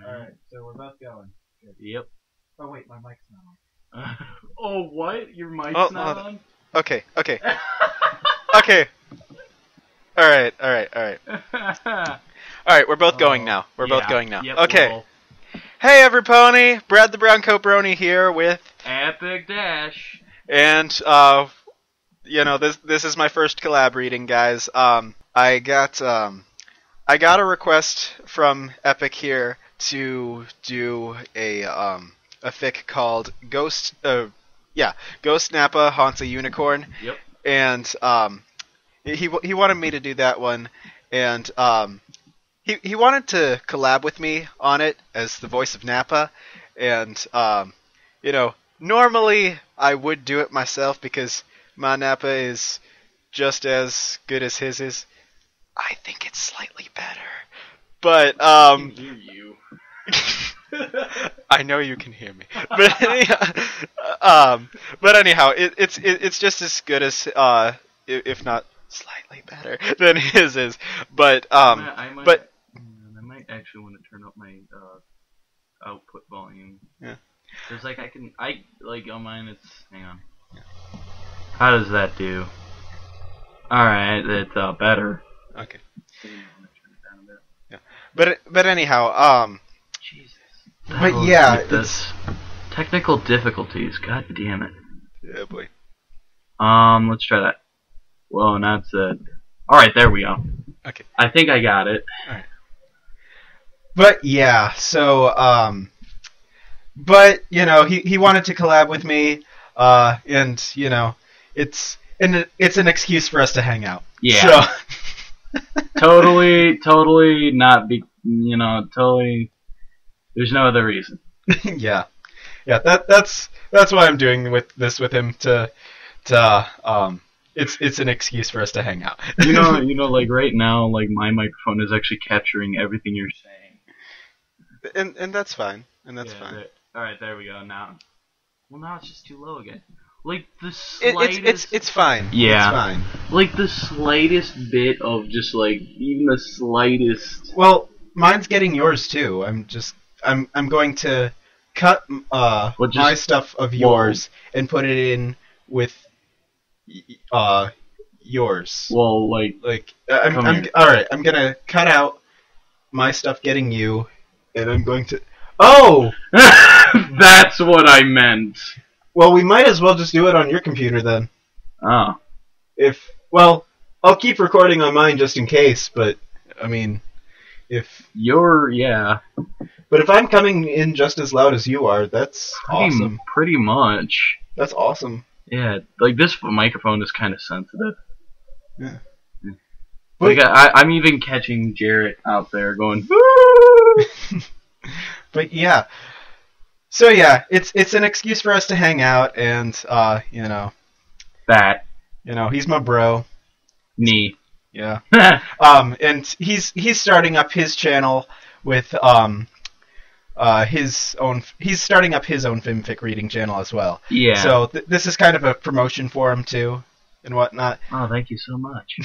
Alright, so we're both going. Good. Yep. Oh wait, my mic's not on. Oh, what? Your mic's Oh, not on? Okay. Okay. Alright. Alright, we're both going now. We're both going now. Yep, okay. roll. Hey, everypony! Brad the Browncoat Brony here with... Epic Dash. And, this is my first collab reading, guys. I got a request from Epic here to do a fic called Ghost Nappa Haunts a Unicorn. Yep. And he wanted me to do that one, and he wanted to collab with me on it as the voice of Nappa, and normally I would do it myself because my Nappa is just as good as his is. I think it's slightly better, but I can hear you. I know you can hear me, but anyhow, it's just as good as if not slightly better than his is. But I might actually want to turn up my output volume. Yeah. There's on mine it's hang on. Yeah. How does that do? Alright, it's better. Okay. Turn it down a bit. Yeah. But anyhow, Jesus. But yeah, this technical difficulties. God damn it. Yeah, boy. Let's try that. Whoa, now it's Alright, there we go. Okay. I think I got it. Alright. But yeah, so but he wanted to collab with me, and it's an excuse for us to hang out. Yeah. So totally not totally. There's no other reason. yeah. That's why I'm doing this with him it's an excuse for us to hang out. Like right now, like my microphone is actually capturing everything you're saying. And that's fine. And that's fine. Alright, there we go. Now it's just too low again. Like the slightest. It's fine. Yeah. It's fine. Like the slightest bit of just like even the slightest. Well, mine's getting yours too. I'm going to cut my stuff of yours and put it in with yours. Well, I'm all right. I'm gonna cut out my stuff getting you, and I'm going to. Oh, that's what I meant. Well, we might as well just do it on your computer then. Oh. I'll keep recording on mine just in case, but I mean, if But if I'm coming in just as loud as you are, that's awesome. Pretty much. That's awesome. Yeah, like this microphone is kind of sensitive. Yeah. Like I'm even catching Jarrett out there going. But yeah. So yeah, it's an excuse for us to hang out, and he's my bro. Me. Yeah. And he's starting up his channel with he's starting up his own fanfic reading channel as well. Yeah. So this is kind of a promotion for him too, and whatnot. Oh, thank you so much.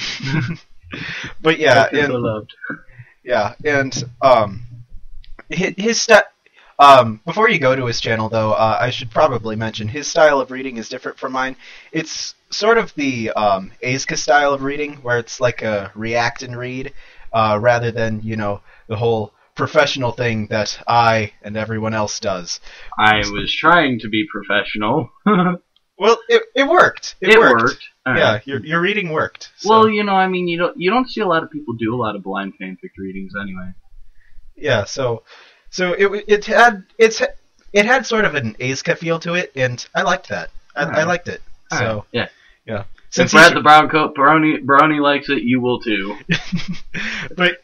But yeah, and so loved. Yeah, and his before you go to his channel though, I should probably mention his style of reading is different from mine. It's sort of the Aizka style of reading, where it's like a react and read, rather than the whole professional thing that I and everyone else does. I was trying to be professional. Well, it worked. It worked. Right. Yeah, your reading worked. So. Well, I mean, you don't see a lot of people do a lot of blind fanfic readings anyway. Yeah, so it had sort of an Aizka feel to it, and I liked that. I liked it. So right. Yeah. Since Brad the Browncoat Brony likes it, you will too. But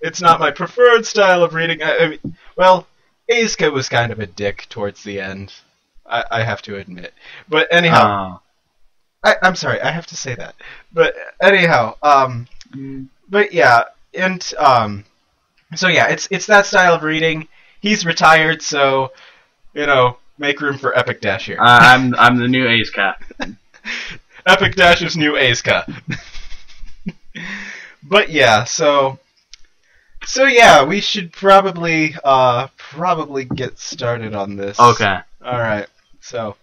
it's not my preferred style of reading. I mean, Aizka was kind of a dick towards the end. I have to admit. But anyhow, I'm sorry, I have to say that. But anyhow, but yeah, and so yeah, it's that style of reading. He's retired, so make room for Epic Dash here. I'm the new Aizka. Epic Dash's new Aizka. But yeah, so So yeah, we should probably get started on this. Okay. Alright, so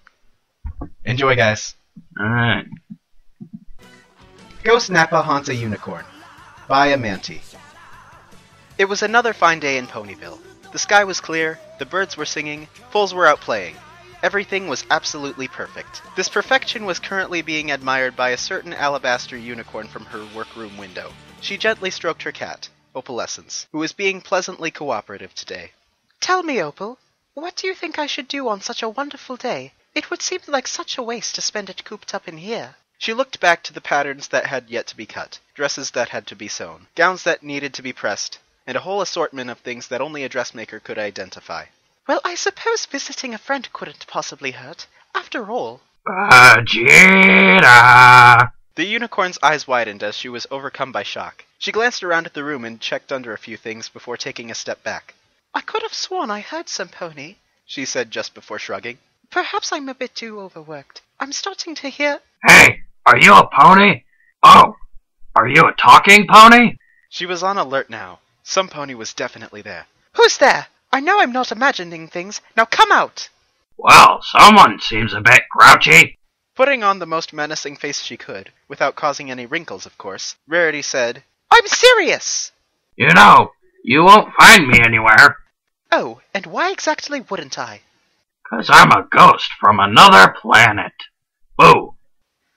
enjoy, guys. Alright. Ghost Nappa haunts a unicorn by Amanti. It was another fine day in Ponyville. The sky was clear, the birds were singing, foals were out playing. Everything was absolutely perfect. This perfection was currently being admired by a certain alabaster unicorn from her workroom window. She gently stroked her cat, Opalescence, who was being pleasantly cooperative today. Tell me, Opal, what do you think I should do on such a wonderful day? It would seem like such a waste to spend it cooped up in here. She looked back to the patterns that had yet to be cut, dresses that had to be sewn, gowns that needed to be pressed, and a whole assortment of things that only a dressmaker could identify. Well, I suppose visiting a friend couldn't possibly hurt. After all... Vegeta! The unicorn's eyes widened as she was overcome by shock. She glanced around at the room and checked under a few things before taking a step back. I could have sworn I heard some pony, she said just before shrugging. Perhaps I'm a bit too overworked. I'm starting to hear... Hey, are you a pony? Oh, are you a talking pony? She was on alert now. Some pony was definitely there. Who's there? I know I'm not imagining things. Now come out! Well, someone seems a bit grouchy. Putting on the most menacing face she could, without causing any wrinkles, of course, Rarity said, I'm serious! You know, you won't find me anywhere. Oh, and why exactly wouldn't I? 'Cause I'm a ghost from another planet. Boo.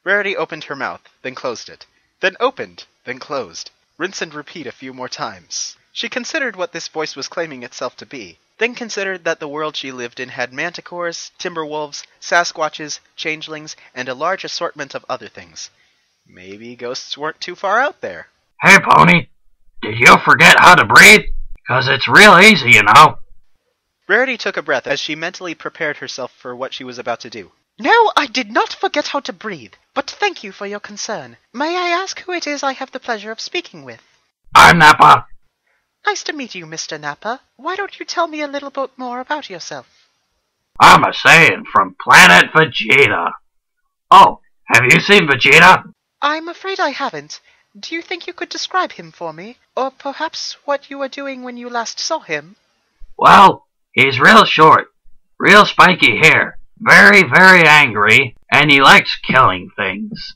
Rarity opened her mouth, then closed it. Then opened, then closed. Rinse and repeat a few more times. She considered what this voice was claiming itself to be, then considered that the world she lived in had manticores, timberwolves, sasquatches, changelings, and a large assortment of other things. Maybe ghosts weren't too far out there. Hey, pony, did you forget how to breathe? 'Cause it's real easy, you know. Rarity took a breath as she mentally prepared herself for what she was about to do. No, I did not forget how to breathe, but thank you for your concern. May I ask who it is I have the pleasure of speaking with? I'm Nappa. Nice to meet you, Mr. Nappa. Why don't you tell me a little bit more about yourself? I'm a Saiyan from planet Vegeta. Oh, have you seen Vegeta? I'm afraid I haven't. Do you think you could describe him for me? Or perhaps what you were doing when you last saw him? Well, he's real short, real spiky hair, very, very angry, and he likes killing things.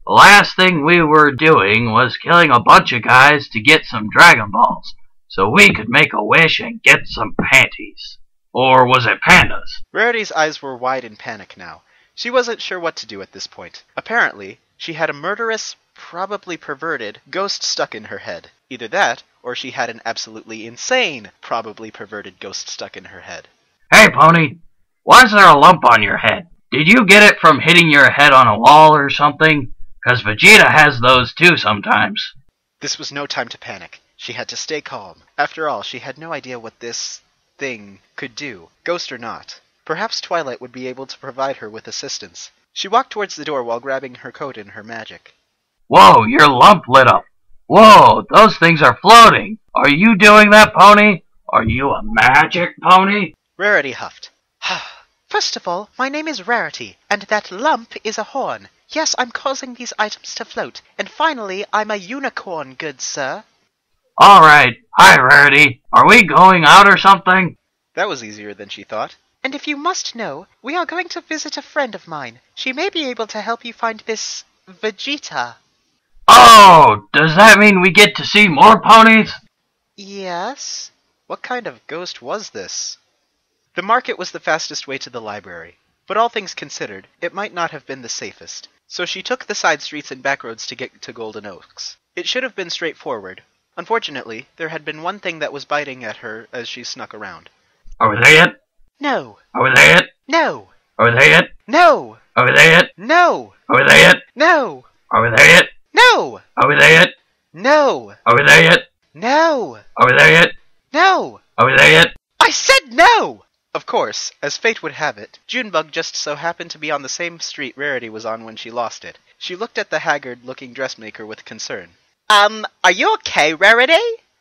The last thing we were doing was killing a bunch of guys to get some Dragon Balls, so we could make a wish and get some panties. Or was it pandas? Rarity's eyes were wide in panic now. She wasn't sure what to do at this point. Apparently, she had a murderous, probably perverted, ghost stuck in her head. Either that, or she had an absolutely insane, probably perverted ghost stuck in her head. Hey, pony, why is there a lump on your head? Did you get it from hitting your head on a wall or something? 'Cause Vegeta has those too sometimes. This was no time to panic. She had to stay calm. After all, she had no idea what this thing could do, ghost or not. Perhaps Twilight would be able to provide her with assistance. She walked towards the door while grabbing her coat in her magic. Whoa, your lump lit up. Whoa, those things are floating. Are you doing that, pony? Are you a magic pony? Rarity huffed. First of all, my name is Rarity, and that lump is a horn. Yes, I'm causing these items to float. And finally, I'm a unicorn, good sir. Alright, hi Rarity. Are we going out or something? That was easier than she thought. And if you must know, we are going to visit a friend of mine. She may be able to help you find this... Vegeta. Oh, does that mean we get to see more ponies? Yes? What kind of ghost was this? The market was the fastest way to the library, but all things considered, it might not have been the safest. So she took the side streets and back roads to get to Golden Oaks. It should have been straightforward. Unfortunately, there had been one thing that was biting at her as she snuck around. Are they it? No. Are they it? No. Are they it? No. Are they it? No. Are they it? No. Are they it? No. Are they it? No. Are they it? No. Are they it? No. Are they it? I said no! Of course, as fate would have it, Junebug just so happened to be on the same street Rarity was on when she lost it. She looked at the haggard-looking dressmaker with concern. Are you okay, Rarity?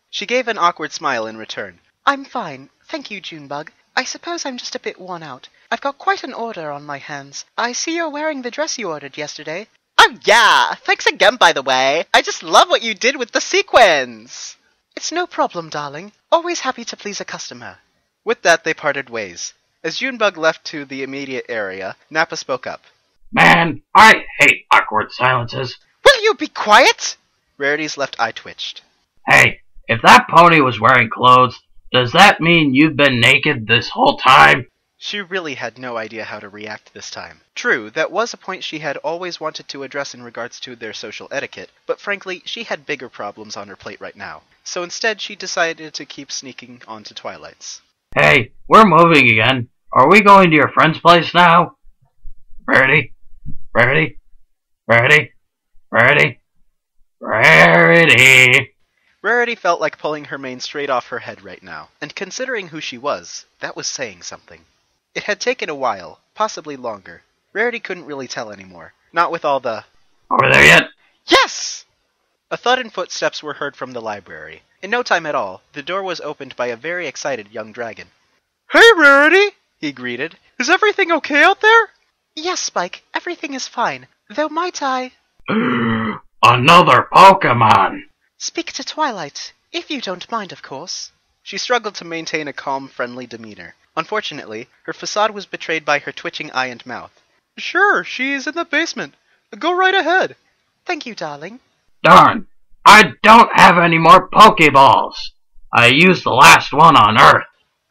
She gave an awkward smile in return. I'm fine. Thank you, Junebug. I suppose I'm just a bit worn out. I've got quite an order on my hands. I see you're wearing the dress you ordered yesterday. Oh yeah, thanks again by the way. I just love what you did with the sequins. It's no problem, darling. Always happy to please a customer. With that, they parted ways. As Junebug left to the immediate area, Nappa spoke up. Man, I hate awkward silences. Will you be quiet? Rarity's left eye twitched. Hey, if that pony was wearing clothes, does that mean you've been naked this whole time? She really had no idea how to react this time. True, that was a point she had always wanted to address in regards to their social etiquette, but frankly, she had bigger problems on her plate right now. So instead, she decided to keep sneaking onto Twilight's. Hey, we're moving again. Are we going to your friend's place now? Rarity? Rarity? Rarity? Rarity? Rarity? Rarity felt like pulling her mane straight off her head right now, and considering who she was, that was saying something. It had taken a while, possibly longer. Rarity couldn't really tell anymore, not with all the... Over there yet? Yes! A thud and footsteps were heard from the library. In no time at all, the door was opened by a very excited young dragon. Hey, Rarity! He greeted. Is everything okay out there? Yes, Spike, everything is fine. Though might I... Another Pokemon! Speak to Twilight, if you don't mind, of course. She struggled to maintain a calm, friendly demeanor. Unfortunately, her facade was betrayed by her twitching eye and mouth. Sure, she's in the basement. Go right ahead. Thank you, darling. Darn, I don't have any more Pokeballs. I used the last one on Earth.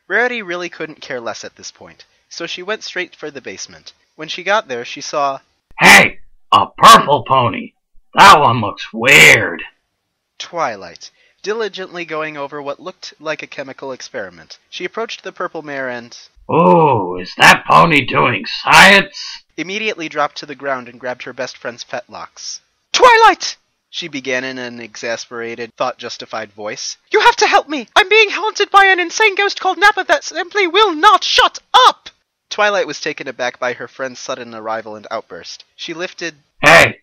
Rarity really couldn't care less at this point, so she went straight for the basement. When she got there, she saw... Hey, a purple pony. That one looks weird. Twilight, diligently going over what looked like a chemical experiment. She approached the purple mare and... Ooh, is that pony doing science? Immediately dropped to the ground and grabbed her best friend's fetlocks. Twilight! She began in an exasperated, thought-justified voice. You have to help me! I'm being haunted by an insane ghost called Nappa that simply will not shut up! Twilight was taken aback by her friend's sudden arrival and outburst. She lifted... Hey,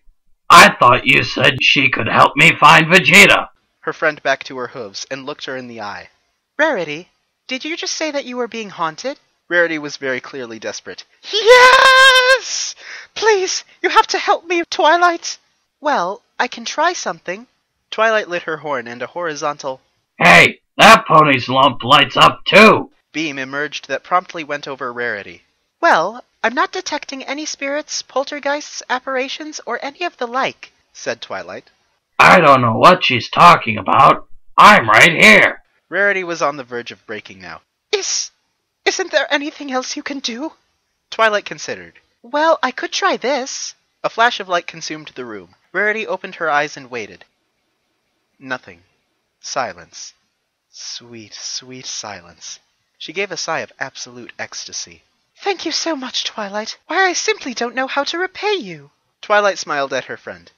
I thought you said she could help me find Vegeta. Her friend back to her hooves and looked her in the eye. Rarity, did you just say that you were being haunted? Rarity was very clearly desperate. Yes! Please, you have to help me, Twilight! Well, I can try something. Twilight lit her horn and a horizontal... Hey, that pony's lump lights up too. Beam emerged that promptly went over Rarity. Well, I'm not detecting any spirits, poltergeists, apparitions, or any of the like, said Twilight. I don't know what she's talking about. I'm right here. Rarity was on the verge of breaking now. Isn't there anything else you can do? Twilight considered. Well, I could try this. A flash of light consumed the room. Rarity opened her eyes and waited. Nothing. Silence. Sweet, sweet silence. She gave a sigh of absolute ecstasy. Thank you so much, Twilight. Why, I simply don't know how to repay you. Twilight smiled at her friend.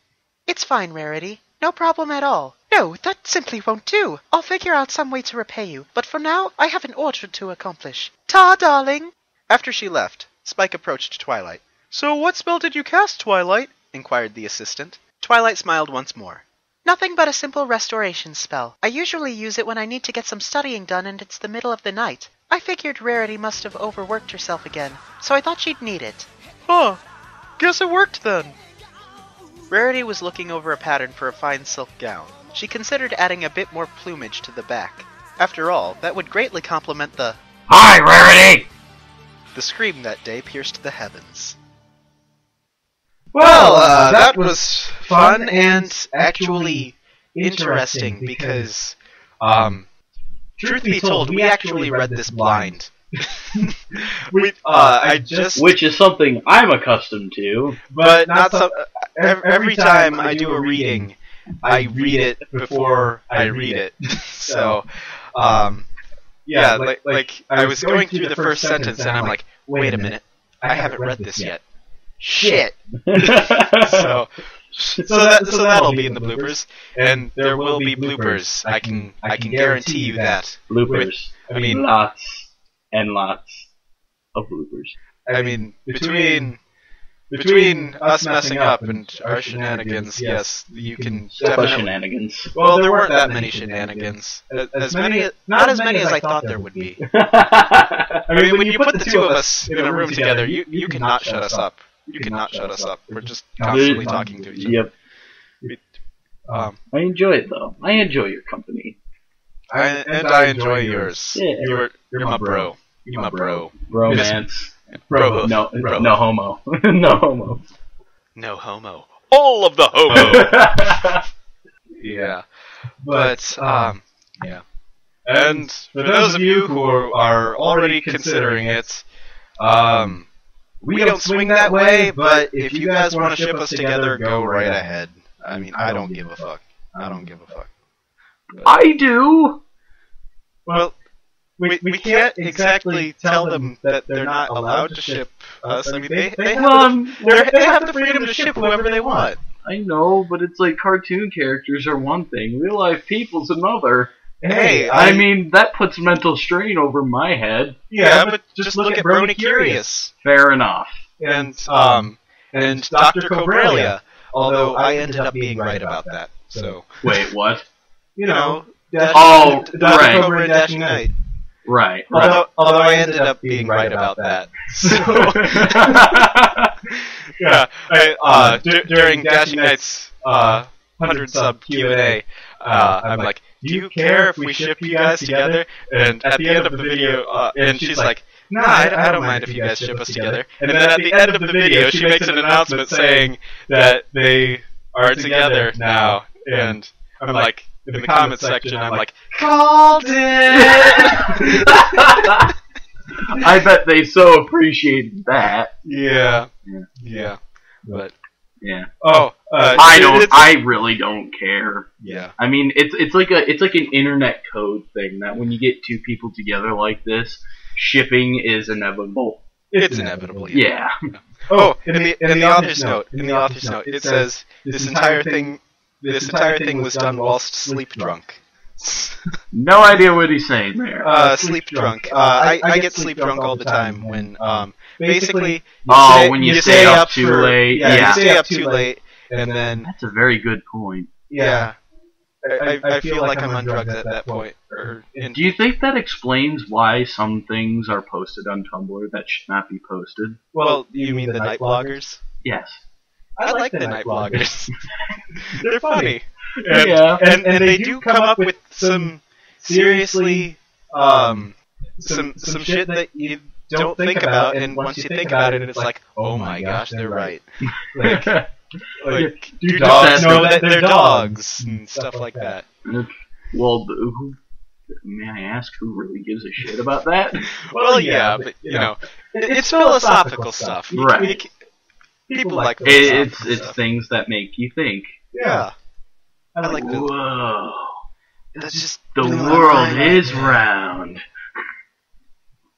It's fine, Rarity. No problem at all. No, that simply won't do. I'll figure out some way to repay you, but for now, I have an order to accomplish. Ta, darling! After she left, Spike approached Twilight. So what spell did you cast, Twilight? Inquired the assistant. Twilight smiled once more. Nothing but a simple restoration spell. I usually use it when I need to get some studying done and it's the middle of the night. I figured Rarity must have overworked herself again, so I thought she'd need it. Huh. Guess it worked then. Rarity was looking over a pattern for a fine silk gown. She considered adding a bit more plumage to the back. After all, that would greatly complement the... Hi, Rarity! The scream that day pierced the heavens. Well, that was fun and actually interesting because, truth be told, we actually read this blind. Which is something I'm accustomed to. But not so. Every time I do a reading, I read it before I read it. So, yeah, like I was going through the first sentence and I'm like, wait a minute, I haven't read this yet. Shit. so that'll be in the bloopers, and there will be bloopers. I can guarantee you that. Bloopers. I mean, lots and lots of bloopers. I mean, between us messing up and our shenanigans, yes, you can definitely. Shenanigans. Well, there weren't that many shenanigans. Not as many as I thought there would be. I I mean, when you put the two of us in a room together, you cannot shut us up. You cannot shut us up. We're just constantly talking to each other. Yep. I enjoy it though. I enjoy your company. I enjoy yours. Yeah. You're my bro. You're my bro. Romance. Bro. No Bro. no homo. No homo. No homo. All of the homo. Yeah. But, yeah. And for those of you who are already considering it, we don't swing that way, but if you guys want to ship us together, go right ahead. I mean, I don't give a fuck. I don't give a fuck. I do. Well, we can't exactly tell them that they're not allowed to ship us. I mean, they have the freedom to ship whoever they want. I know, but it's like cartoon characters are one thing, real life people's another. Hey, I mean, that puts mental strain over my head. Yeah, but just look at Brony Curious. Fair enough. And Dr. Cobrelia, although I ended up being right about that. So Wait, what? you know, Dr. Dr. Cobra and Dashing Knight. Right. Although I ended up being right about that. So yeah, during Dashing Knight's 100 sub Q&A, I'm like, do you care if we ship you guys together? And at the end of the video, and she's like, nah, I don't mind if you guys ship us together. And then at the end of the video, she makes an announcement saying that they are together now. And I'm like, in the comment section, I'm like, called it! I bet they so appreciated that. Yeah. But Yeah. I really don't care. Yeah. I mean, it's like an internet code thing that when you get two people together like this, shipping is inevitable. It's inevitable. Yeah. Oh, in the author's note, it says this entire thing was done whilst sleep drunk. No idea what he's saying there. Sleep drunk. I get sleep drunk all the time when basically when you stay up too late. Yeah, you stay up too late, and then That's a very good point. yeah, I feel like I'm on drugs at that point. Do you think that explains why some things are posted on Tumblr that should not be posted? Well, you mean the night bloggers? Yes. I like the night bloggers. They're funny. Yeah. And they do come up with some seriously some shit that you don't think about, and once you think about it, it's like, oh my gosh, they're right. Like do dogs know that they're dogs and stuff like that? Well, may I ask who really gives a shit about that? Well, yeah, but you know, it's philosophical stuff. Right. People like it's things that make you think. Yeah. I like the. Whoa. That's just The world is round.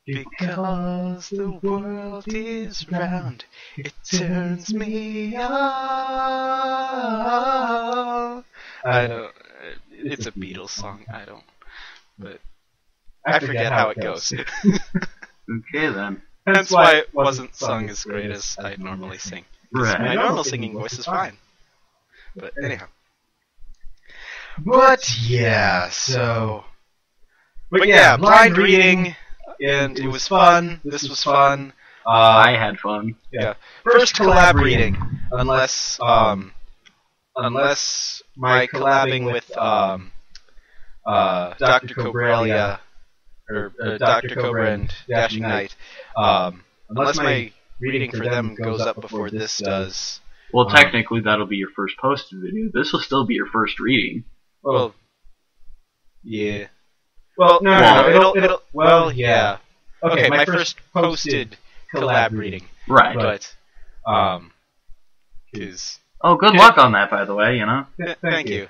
Because the world is round, it turns me on. I don't. It's a Beatles song. I don't. But I forget how it goes. Okay then. That's why it wasn't sung as great as I normally sing. Right. My normal singing voice is fine. But anyhow. But yeah, so. But yeah, blind reading, and it was fun. This was fun. I had fun. Yeah. First collab reading, unless my collabing with Dr. Cobrelia or Dr. Cobra and Dashing Knight, unless my reading for them goes up before this does. Well, technically that'll be your first posted video. This will still be your first reading. Well, yeah. Well, no, it'll. Well, yeah. Okay, my first posted collab reading. Right. But, is. Oh, good luck on that, by the way, you know? Thank you.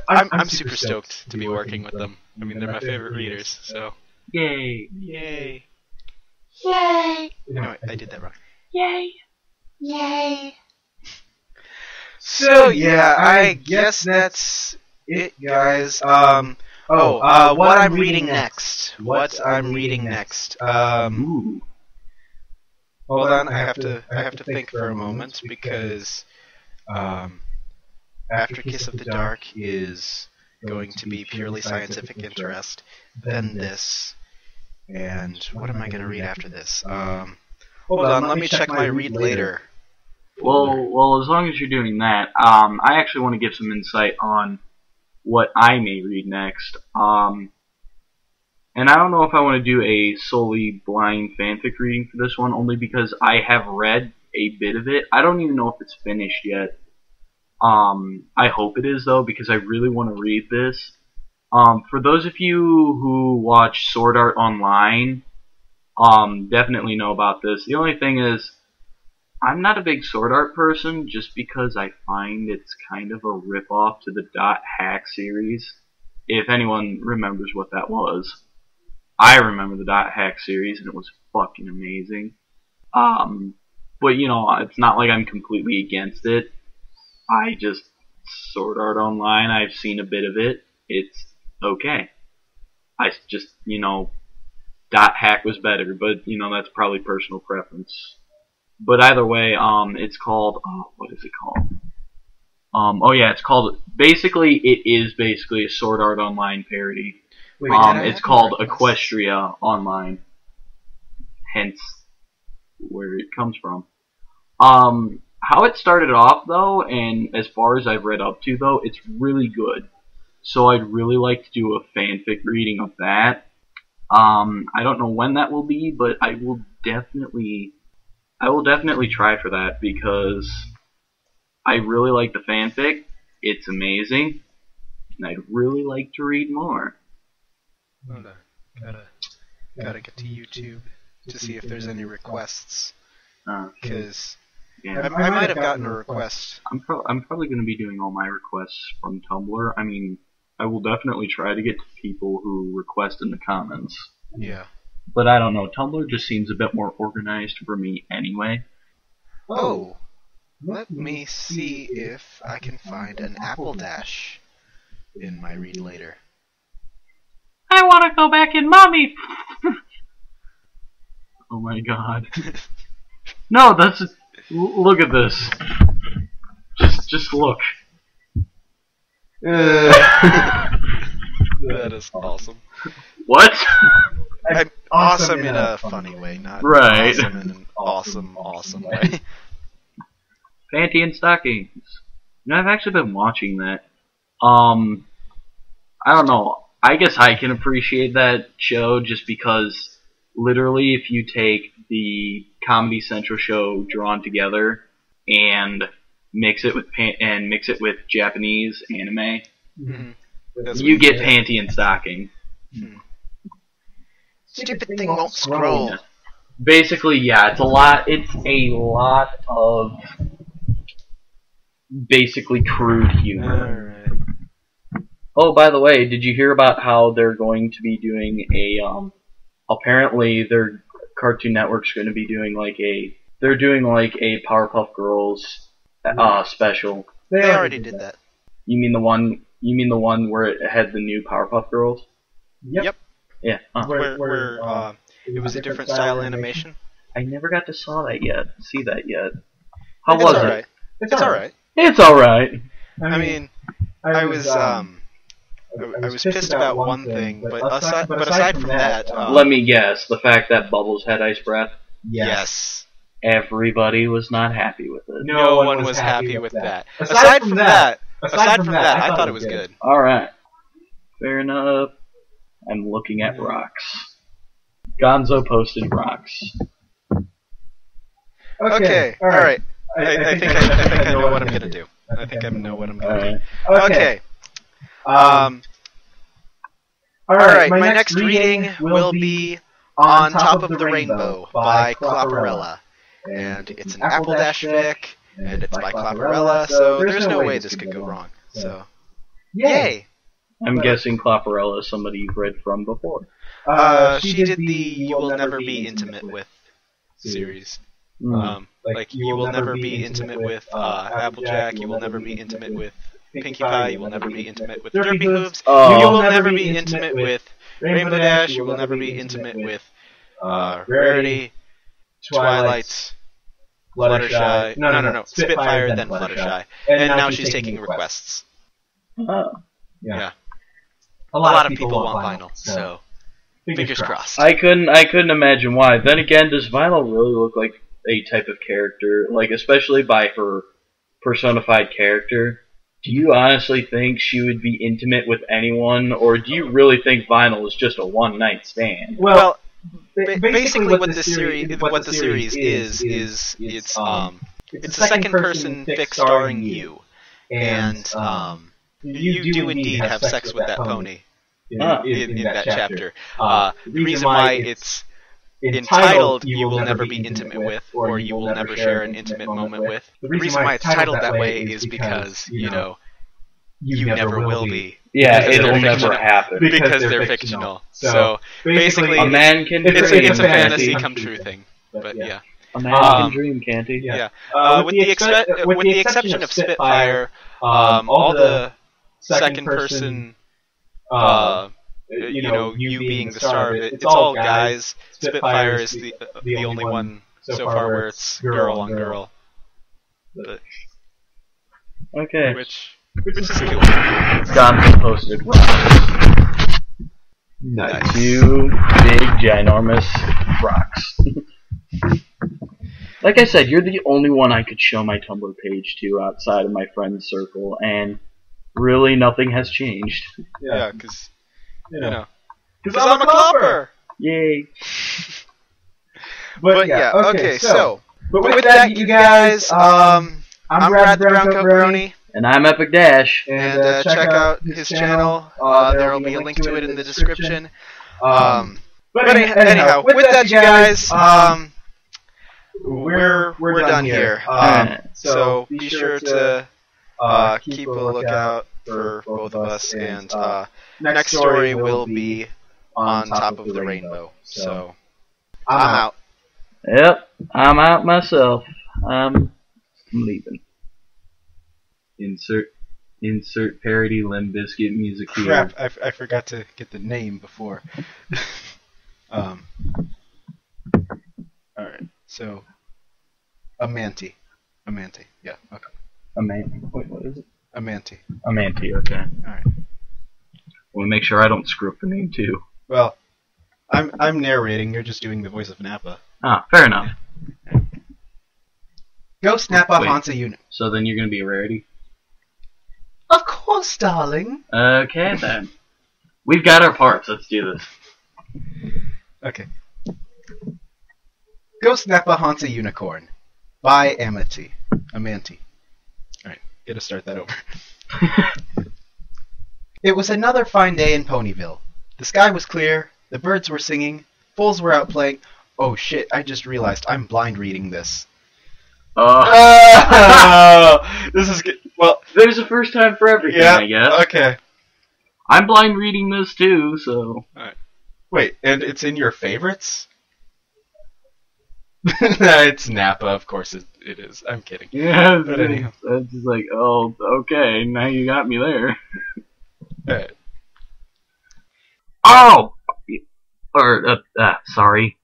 I'm super stoked to be working with them. I mean, they're my favorite readers, so. Yay. Yay. Yay! No, I did that wrong. Yay! Yay! So, yeah, I guess that's it, guys. What I'm reading next. Hold on, I have to think for a moment, because after Kiss of the Dark is going to be purely scientific interest, then this, and what am I going to read after this? Hold on, let me check my read later. Well, as long as you're doing that, I actually want to give some insight on what I may read next. And I don't know if I want to do a solely blind fanfic reading for this one, only because I have read a bit of it. I don't even know if it's finished yet. I hope it is, though, because I really want to read this. For those of you who watch Sword Art Online, definitely know about this. The only thing is, I'm not a big Sword Art person, just because I find it's kind of a ripoff to the Dot Hack series. If anyone remembers what that was. I remember the Dot Hack series, and it was fucking amazing. But, you know, it's not like I'm completely against it. Sword Art Online, I've seen a bit of it. It's okay. I just, you know, Dot Hack was better, but, you know, that's probably personal preference. But either way, it's called, what is it called? It's called, basically, it is basically a Sword Art Online parody. It's called Equestria Online. Hence, where it comes from. How it started off, though, and as far as I've read up to, though, it's really good. So I'd really like to do a fanfic reading of that. I don't know when that will be, but I will definitely try for that, because I really like the fanfic. It's amazing, and I'd really like to read more. Gotta get to YouTube to see if there's any requests. Because Yeah. I might have gotten a request. I'm probably going to be doing all my requests from Tumblr. I mean, I will definitely try to get to people who request in the comments. Yeah. But I don't know. Tumblr just seems a bit more organized for me anyway. Oh. Let me see if I can find an Apple Dash in my read later. I want to go back in mommy. Oh my god. No, that's look at this. Just look. That is awesome. What? I'm awesome in a funny way, not Right. awesome in an awesome way. Panty and stockings. You know, I've actually been watching that. I don't know. I guess I can appreciate that show just because literally if you take the Comedy Central show Drawn Together and mix it with Japanese anime, you get Panty and Stocking. Stupid thing won't scroll. Basically, yeah, it's a lot of basically crude humor. Alright. Oh, by the way, did you hear about how they're going to be doing a, apparently their Cartoon Network's going to be doing they're doing a Powerpuff Girls, special. They already did that. You mean the one where it had the new Powerpuff Girls? Yep. Yeah. Where it was a different style animation. I never got to see that yet. How It's was alright. it? It's alright. It's alright. I mean, I was pissed about one thing, but aside from that, Let me guess, the fact that Bubbles had ice breath? yes, Everybody was not happy with it. no one was happy with that. Aside from that, I thought it was good. Alright. Fair enough. I'm looking at rocks. Gonzo posted rocks. Okay, alright. I think I know what I'm gonna do. I think I know what I'm gonna do. Okay. Alright, my next reading will be On Top of the Rainbow by Clopperella. And it's an Apple Dash fic, and it's by Clopperella, so there's no way this could go wrong. So, yay! I'm guessing Clopperella is somebody you've read from before. She did the You Will Never Be Intimate With series. Like, you will never be intimate with Applejack, you will never be intimate with Pinkie Pie, you will never be intimate with Derpy Hooves, you will never be intimate with Rainbow Dash, you will never be intimate with Rarity, Twilight, Fluttershy, no, Spitfire, then Fluttershy, and now she's taking requests. Yeah. A lot of people want vinyl, so fingers crossed. I couldn't imagine why. Then again, does Vinyl really look like a type of character, like especially by her personified character? Do you honestly think she would be intimate with anyone, or do you really think Vinyl is just a one-night stand? Well, basically what the series is it's a second person fic starring you, and you do indeed have sex with that pony in that chapter. The reason why it's entitled "You Will Never Be Intimate With" or "You Will Never Share an Intimate Moment With." The reason why it's titled that way is because you never will be. Yeah, it'll never happen. Because they're fictional. So basically, a man can dream. It's a fantasy come true thing. But yeah. A man can dream, can't he? Yeah. With the exception of Spitfire, all the second person, you being the star of it, it's all guys. Spitfire is the only one so far where it's girl on girl. But, okay. Which is cool. Dante posted Nice. 2 big, ginormous rocks. Like I said, you're the only one I could show my Tumblr page to outside of my friend circle, and really nothing has changed. Yeah, because I'm a clopper. Yay. But yeah, okay, so But with that, you guys, I'm Brad the Browncoat Brony. And I'm Epic Dash. And check out his channel. There will be a link to it in the description. But anyhow, with that, you guys, we're done here. So be sure to keep a lookout for both of us. And next story will be on top of the rainbow. So I'm out. Yep, I'm out myself. I'm leaving. Insert parody Limp Bizkit music here. crap, I forgot to get the name before. Alright, so Amanti. Yeah, okay. Wait, what is it? Amanti. Amanti, okay. Alright. Want to make sure I don't screw up the name too. Well, I'm narrating, you're just doing the voice of Nappa. Ah, fair enough. Ghost Nappa Wait. haunts a unit. So then you're gonna be a rarity? Of course, darling. Okay then. We've got our parts, let's do this. Okay. Ghost Nappa haunts a unicorn. By Amanti. Alright, gotta start that over. It was another fine day in Ponyville. The sky was clear, the birds were singing, foals were out playing. Oh shit, I just realized I'm blind reading this. This is good. Well, There's a first time for everything, yeah, I guess. okay. I'm blind reading this too, so... Wait, and it's in your favorites? It's Nappa, of course it is. I'm kidding. Yeah, But anyhow. it's just like, oh, okay, now you got me there. Alright. Oh! Sorry.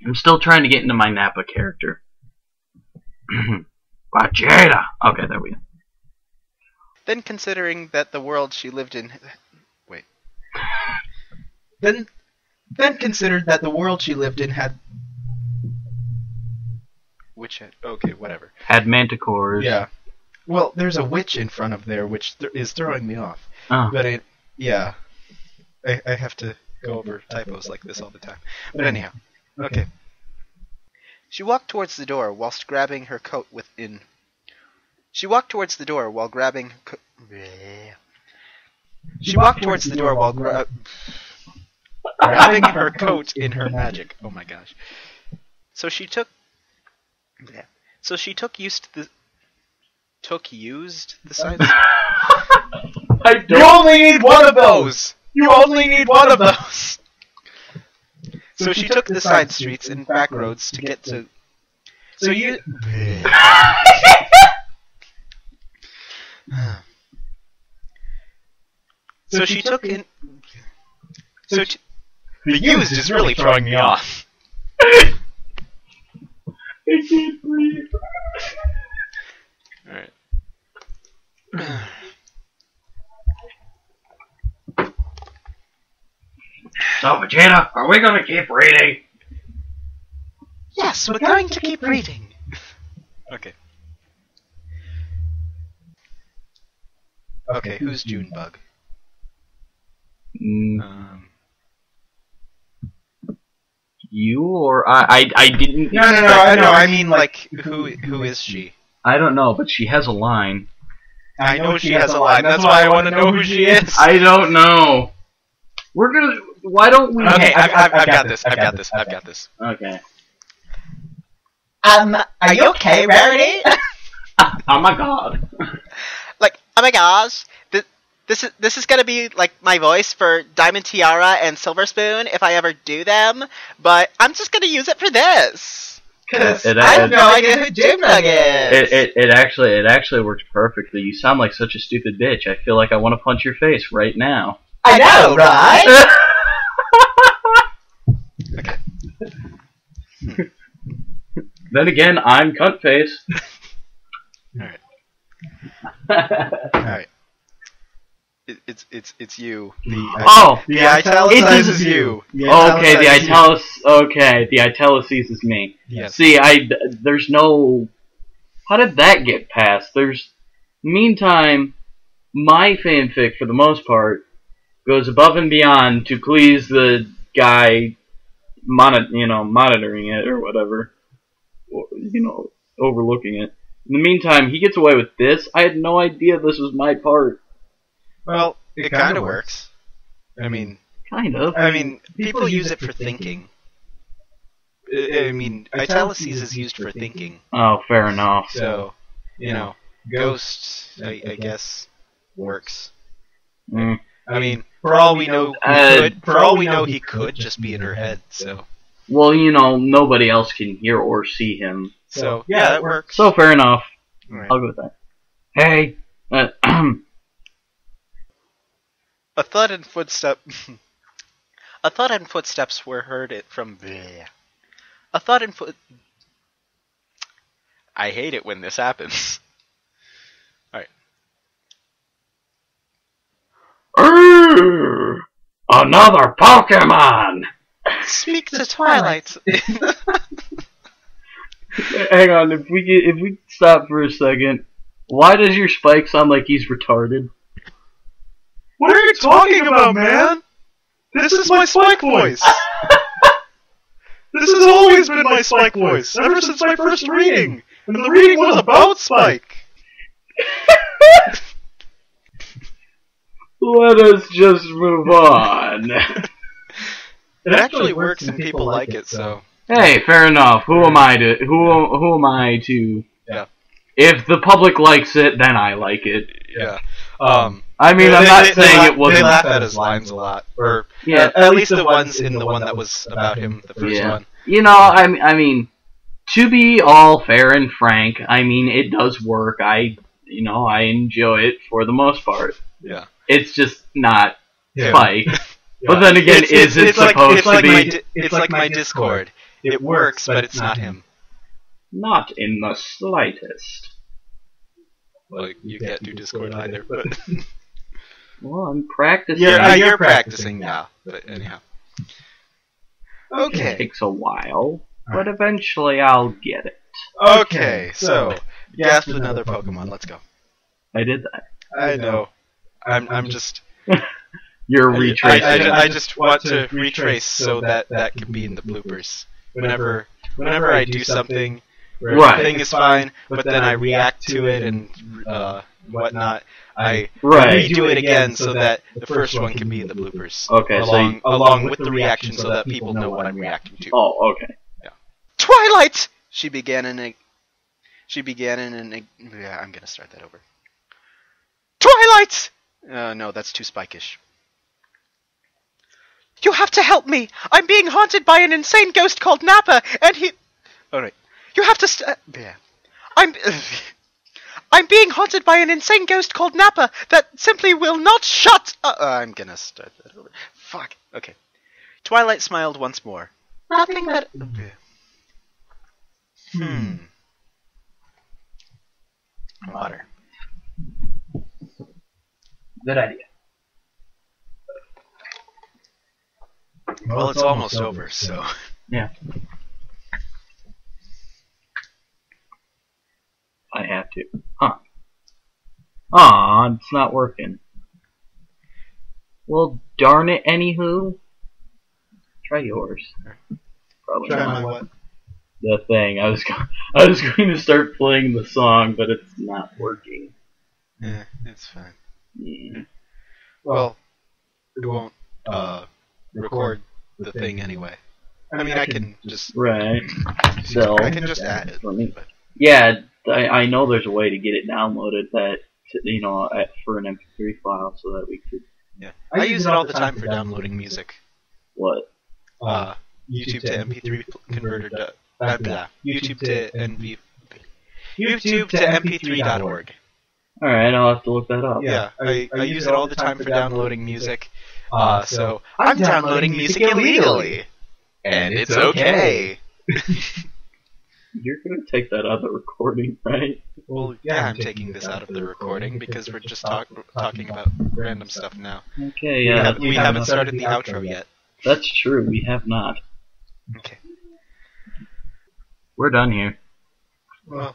I'm still trying to get into my Nappa character. Vegeta! Okay, there we go. Then considering that the world she lived in... Wait. Then considered that the world she lived in had... Which had... Okay, whatever. Had manticores. Yeah. Well, there's a witch in front of there, which is throwing me off. Oh. But yeah. I have to go over typos like this all the time. But anyhow. Okay. She walked towards the door whilst grabbing her coat within... She walked towards the door while grabbing... She walked towards the door while grabbing her coat in her magic. Oh my gosh. So she took used the side. You only need one of those! You only need one of those! So she took the side streets and back roads to get to... So you... So she took in... So The used is really throwing me off. I can't breathe. Alright. So, Vegeta, are we gonna keep reading? Yes, we're going to keep reading. Okay. Okay, who's Junebug? You or I didn't. No, I mean, like, who is she? I don't know, but she has a line. I know she has a line. That's why I want to know who she is. I don't know. We're gonna. Why don't we? Okay, I've got this. Okay. Are you okay, Rarity? Oh my god. Like, oh my gosh, this is gonna be like my voice for Diamond Tiara and Silver Spoon if I ever do them, but I'm just gonna use it for this because I have no idea who Junebug is. It actually works perfectly. You sound like such a stupid bitch. I feel like I want to punch your face right now. I know, right? Okay. Then again, I'm cunt face. Alright. It's you. The italicized is you. Okay, the italicized is me. Yes. See, there's no. How did that get passed? Meantime, my fanfic for the most part goes above and beyond to please the guy, monitoring it or whatever, overlooking it. In the meantime, he gets away with this. I had no idea this was my part. Well, it kind of works. I mean, kind of. I mean, people use it for thinking. I mean, italicized is used for thinking. Oh, fair enough. So, Ghost, I guess, works. Mm. I mean, for all we know, he could just be in her head. So. Well, nobody else can hear or see him. So yeah, that works. So fair enough. Right. I'll go with that. Hey. A thud and footsteps were heard from there. A thud and foot. I hate it when this happens. Alright. Another Pokemon! Speak to Twilight! Hang on, if we stop for a second, why does your Spike sound like he's retarded? What are you talking about, man? This is my Spike voice. This has always been my Spike voice, ever since my first reading. And the reading was about Spike. Let us just move on. It actually works and people like it, so. Hey, fair enough. Who am I to? Yeah. If the public likes it, then I like it. Yeah. I mean, I'm not saying it wasn't. They laugh at his lines a lot, or yeah, at least the ones in the one that was about him, the first one. I mean, to be all fair and frank, I mean, it does work. I enjoy it for the most part. Yeah. It's just not Yeah. Spike. Yeah. But then again, is it supposed to be? It's like my Discord. It works, but it's not him. Not in the slightest. Well, you can't do Discord either, but. Well, I'm practicing. You're practicing now, but anyhow. It Okay. takes a while, but eventually I'll get it. Okay, so gasp another Pokemon. Let's go. I did that. I know. I'm just. You're retracing. I just want to retrace so that can be in the bloopers. Whenever I do something, where Right. everything is fine, but then I react to it and whatnot, I Right. redo it again so that the first one can be in the bloopers. Okay, along with the reaction so that people know what I'm reacting to. Oh, okay. Twilight! She began in a... Yeah, I'm gonna start that over. Twilight! No, that's too Spike-ish. You have to help me! I'm being haunted by an insane ghost called Nappa, and he... Alright. You have to yeah. I'm being haunted by an insane ghost called Nappa that simply will not shut... I'm gonna start that over. Fuck. Okay. Twilight smiled once more. Nothing but... Water. Good idea. Well, it's almost over, so... Yeah. I have to. Huh. Aw, on, it's not working. Well, darn it, anywho. Try yours. Probably Try not. my what? The thing. I was going to start playing the song, but it's not working. Yeah, it's fine. Yeah. Well, it won't record the thing anyway. I mean, I can just Right. So I can just add it. let me- But Yeah, I know there's a way to get it downloaded for an MP3 file so that we could. yeah, I use it all the time for downloading music. What? YouTube to MP3 converter. YouTube to NV. YouTube to MP3.org. All right, I'll have to look that up. Yeah, I use it all the time for downloading music. So I'm downloading music illegally, and it's okay. You're gonna take that out of the recording, right? Well, yeah, I'm taking this out of the recording because we're just talking about random stuff now. Okay, yeah. We haven't started the outro yet. That's true. We have not. Okay. We're done here. Well,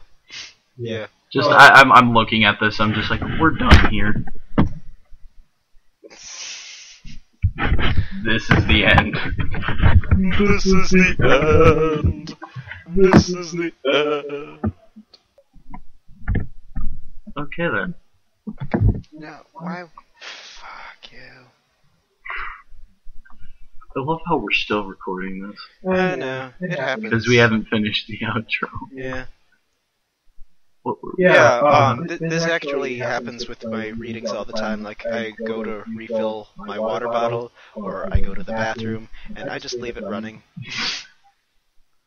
yeah. Just I'm looking at this. I'm just like, we're done here. This is the end. This is the end. This is the end. Okay then. No, why? Fuck you. I love how we're still recording this I know. It happens. because we haven't finished the outro. Yeah. What were This actually happens with my readings all the time. Like, I go to refill my water bottle, or I go to the bathroom, and I just leave it running.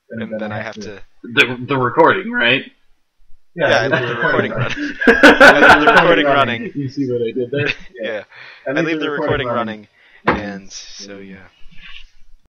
And then I have to... the recording, right? Yeah, I leave the recording running. I leave the recording running. You see what I did there? Yeah. I leave the recording running, and so, yeah.